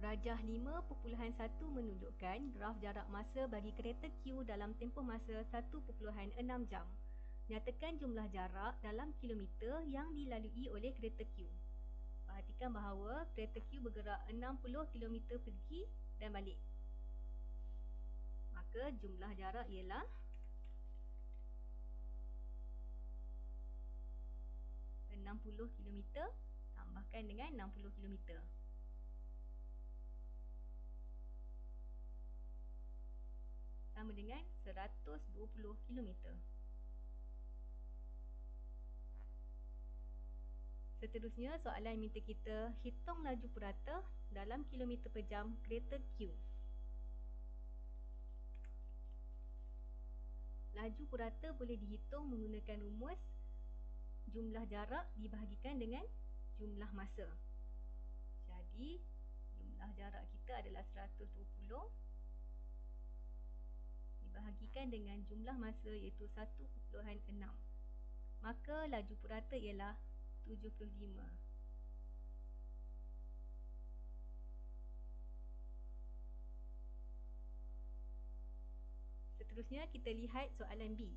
Rajah 5.1 menunjukkan graf jarak masa bagi kereta Q dalam tempoh masa 1.6 jam. Nyatakan jumlah jarak dalam kilometer yang dilalui oleh kereta Q. Perhatikan bahawa kereta Q bergerak 60 km pergi dan balik. Maka jumlah jarak ialah 60 km tambahkan dengan 60 km. Sama dengan 120 km. Seterusnya, soalan minta kita hitung laju purata dalam kilometer per jam kereta Q. Laju purata boleh dihitung menggunakan rumus jumlah jarak dibahagikan dengan jumlah masa. Jadi, jumlah jarak kita adalah 120 dibahagikan dengan jumlah masa iaitu 1.6. Maka laju purata ialah 75. Seterusnya kita lihat soalan B.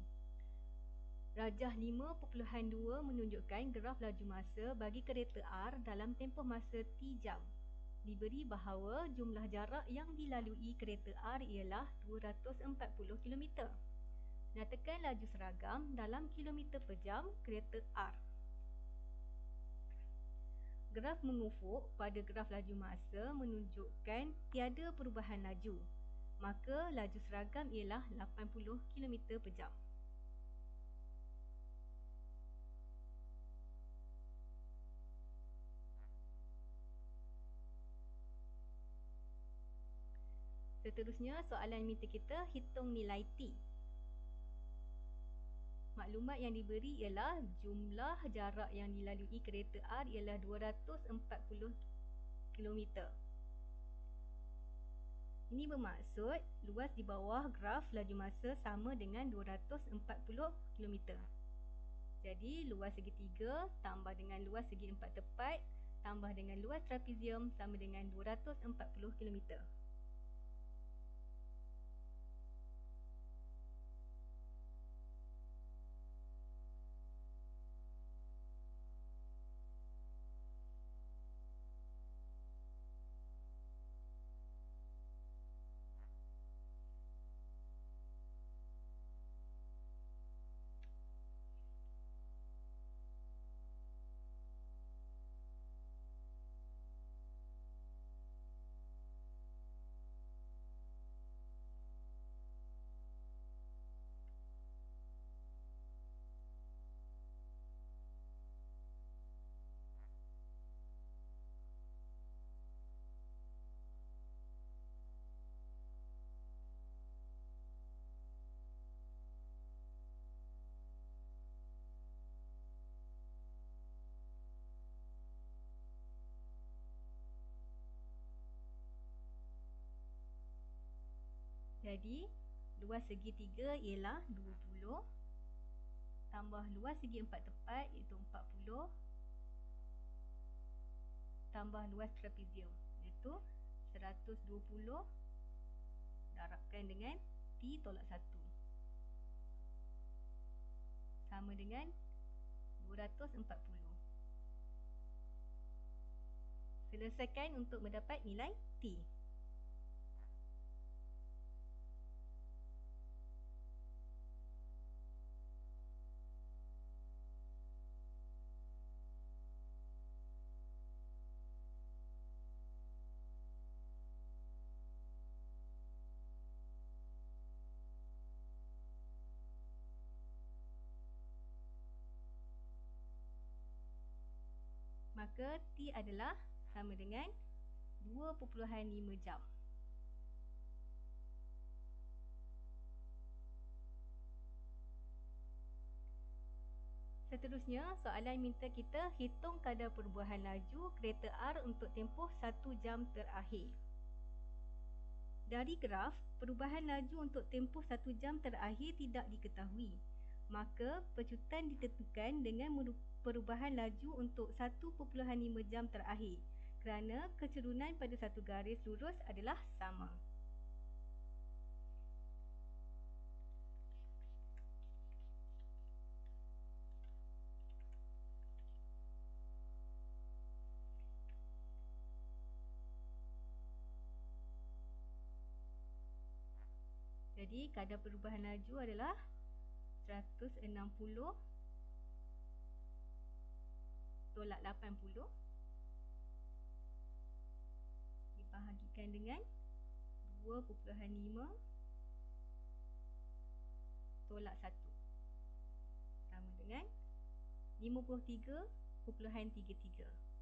Rajah 5.2 menunjukkan graf laju masa bagi kereta R dalam tempoh masa T jam. Diberi bahawa jumlah jarak yang dilalui kereta R ialah 240 km. Nyatakan laju seragam dalam kilometer per jam kereta R. Graf mengufuk pada graf laju masa menunjukkan tiada perubahan laju. Maka laju seragam ialah 80 km per jam. Seterusnya, soalan minta kita hitung nilai T. Maklumat yang diberi ialah jumlah jarak yang dilalui kereta R ialah 240 km. Ini bermaksud luas di bawah graf laju masa sama dengan 240 km. Jadi, luas segitiga tambah dengan luas segi empat tepat tambah dengan luas trapezium sama dengan 240 km. Jadi, luas segitiga ialah 20 tambah luas segi empat tepat iaitu 40 tambah luas trapezium iaitu 120 darabkan dengan T tolak 1 sama dengan 240. Selesaikan untuk mendapat nilai T. Maka T adalah sama dengan 2.5 jam. Seterusnya, soalan minta kita hitung kadar perubahan laju kereta R untuk tempoh 1 jam terakhir. Dari graf, perubahan laju untuk tempoh 1 jam terakhir tidak diketahui. Maka, pecutan ditentukan dengan perubahan laju untuk 1.5 jam terakhir. kerana kecerunan pada satu garis lurus adalah sama. Jadi kadar perubahan laju adalah 160 tolak 80 dibahagikan dengan 2.5 tolak 1 sama dengan 53.33.